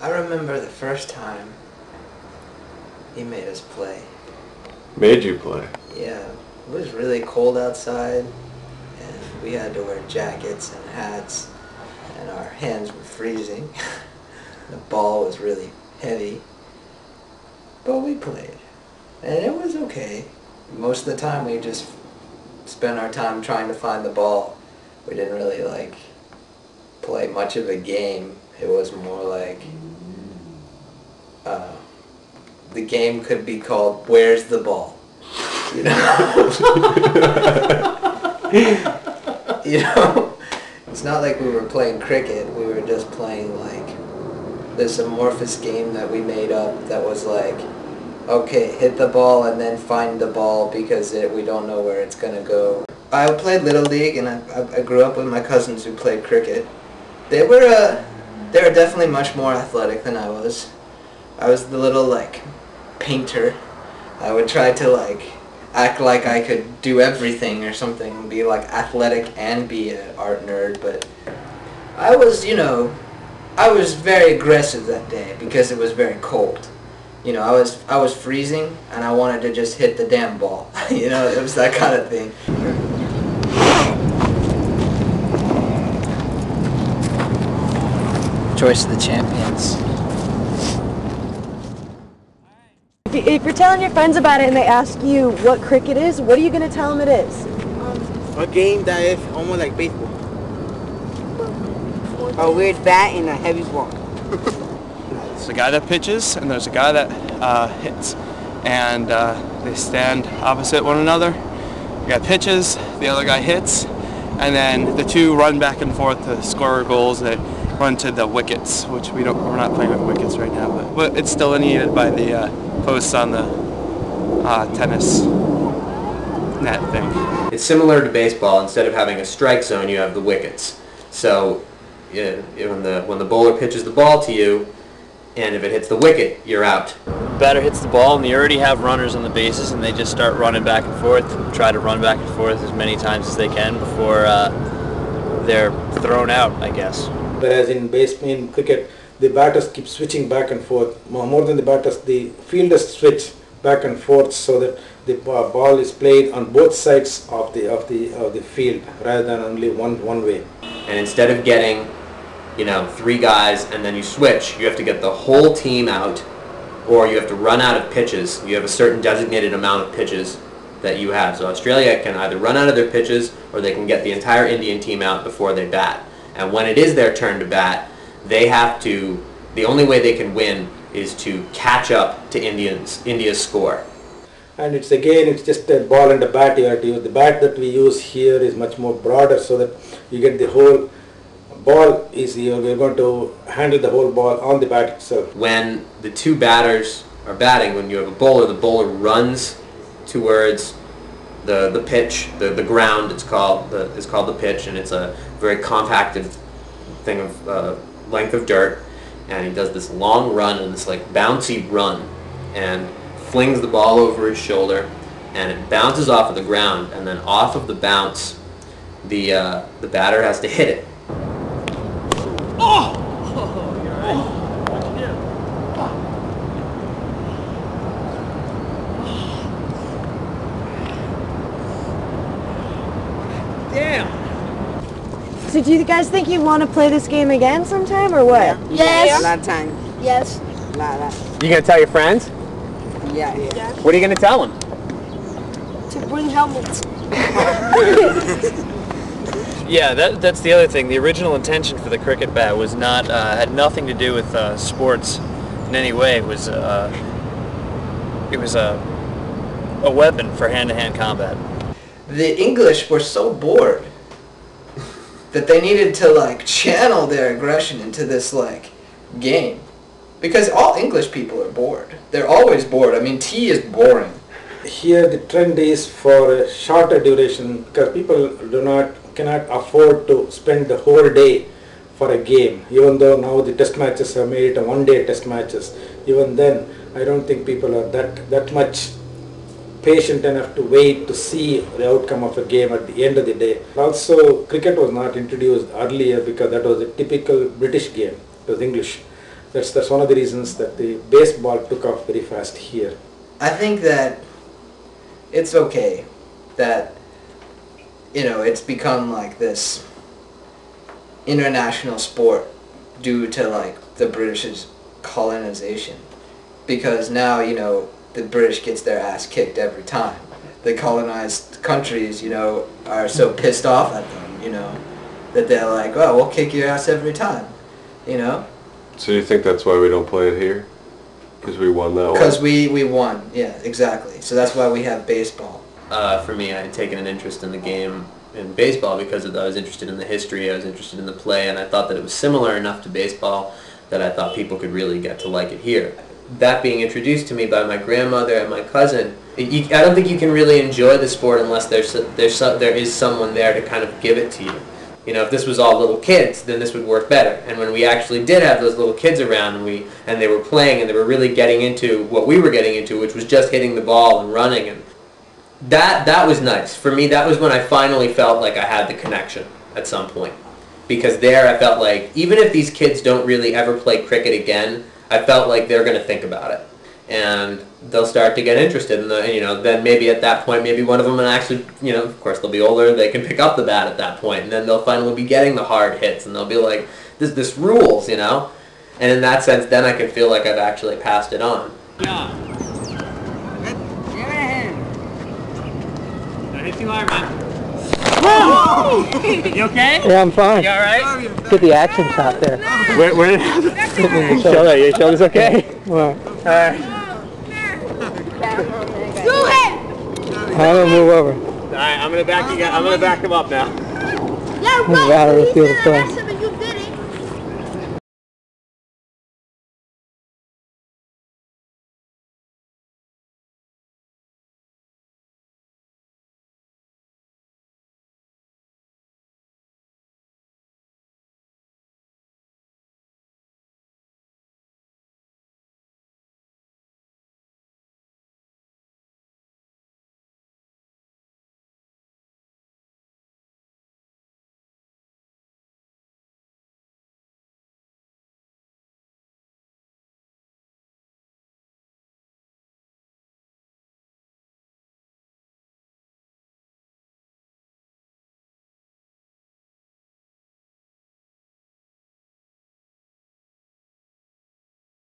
I remember the first time he made us play. Made you play? Yeah, it was really cold outside, and we had to wear jackets and hats, and our hands were freezing. The ball was really heavy, but we played, and it was okay. Most of the time we just spent our time trying to find the ball. We didn't really like play much of a game. It was more like the game could be called "Where's the Ball?" You know. You know, it's not like we were playing cricket. We were just playing like this amorphous game that we made up that was like, okay, hit the ball and then find the ball because we don't know where it's gonna go. I played Little League, and I grew up with my cousins who played cricket. They were definitely much more athletic than I was. I was the little like painter. I would try to like act like I could do everything or something, be like athletic and be an art nerd, but I was, you know, I was very aggressive that day because it was very cold. You know, I was freezing and I wanted to just hit the damn ball. You know, it was that kind of thing. Choice of the champions. If you're telling your friends about it and they ask you what cricket is, what are you going to tell them it is? A game that is almost like baseball. A weird bat and a heavy ball. There's a guy that pitches and there's a guy that hits. And they stand opposite one another. The guy pitches, the other guy hits, and then the two run back and forth to score goals that run to the wickets, which we're not playing with wickets right now, but it's still delineated by the posts on the tennis net thing. It's similar to baseball. Instead of having a strike zone, you have the wickets. So when the bowler pitches the ball to you, and if it hits the wicket, you're out. Batter hits the ball, and you already have runners on the bases, and they just start running back and forth, try to run back and forth as many times as they can before they're thrown out, I guess. Whereas in cricket, the batters keep switching back and forth. More than the batters, the fielders switch back and forth so that the ball is played on both sides of the field rather than only one way. And instead of getting, you know, 3 guys and then you switch, you have to get the whole team out, or you have to run out of pitches. You have a certain designated amount of pitches that you have. So Australia can either run out of their pitches or they can get the entire Indian team out before they bat. And when it is their turn to bat, they have to, the only way they can win is to catch up to India's score. And it's just a ball and a bat you have to use. The bat that we use here is much more broader so that you get the whole ball we're going to handle the whole ball on the bat itself. When the two batters are batting, when you have a bowler, the bowler runs towards the pitch, the ground. It's called the pitch, and it's a very compacted thing of length of dirt. And he does this long run and this like bouncy run, and flings the ball over his shoulder, and it bounces off of the ground. And then off of the bounce, the batter has to hit it. Oh! You're right. What'd you do? Damn. So do you guys think you want to play this game again sometime or what? Yeah. Yes. A lot of time. Yes. A lot. You gonna tell your friends? Yeah. What are you gonna tell them? To bring helmets. Yeah, that's the other thing. The original intention for the cricket bat was not had nothing to do with sports in any way. It was a weapon for hand-to-hand combat. The English were so bored that they needed to like channel their aggression into this like game, because all English people are bored. They're always bored. I mean, tea is boring. Here the trend is for a shorter duration because people cannot afford to spend the whole day for a game. Even though now the test matches have made it a one-day test matches, even then I don't think people are that much patient enough to wait to see the outcome of a game at the end of the day. Also, cricket was not introduced earlier because that was a typical British game. It was English. That's one of the reasons that the baseball took off very fast here. I think that it's okay that, it's become like this international sport due to like the British's colonization, because now the British gets their ass kicked every time. The colonized countries are so pissed off at them that they're like, oh, we'll kick your ass every time. So you think that's why we don't play it here? Because we won that one? Because we won, yeah, exactly. So that's why we have baseball. For me, I had taken an interest in the game in baseball because I was interested in the history, I was interested in the play, and I thought that it was similar enough to baseball that I thought people could really get to like it here. That being introduced to me by my grandmother and my cousin, I don't think you can really enjoy the sport unless there is someone there to kind of give it to you. If this was all little kids, then this would work better. And when we actually did have those little kids around and they were playing and they were really getting into what we were getting into, which was just hitting the ball and running, and that was nice. For me, that was when I finally felt like I had the connection at some point. Because there I felt like, even if these kids don't really ever play cricket again, I felt like they're going to think about it. And they'll start to get interested in then maybe at that point, maybe one of them will actually, of course they'll be older, they can pick up the bat at that point, and then they'll finally be getting the hard hits, and they'll be like, this rules, And in that sense, then I can feel like I've actually passed it on. Yeah. Don't hit too hard, man. You okay? Yeah, I'm fine. You alright? Get the action shot there. Where your shoulder's okay? Well, Alright. I'm gonna move over. Alright, I'm gonna back him up now. Move out of the field of play.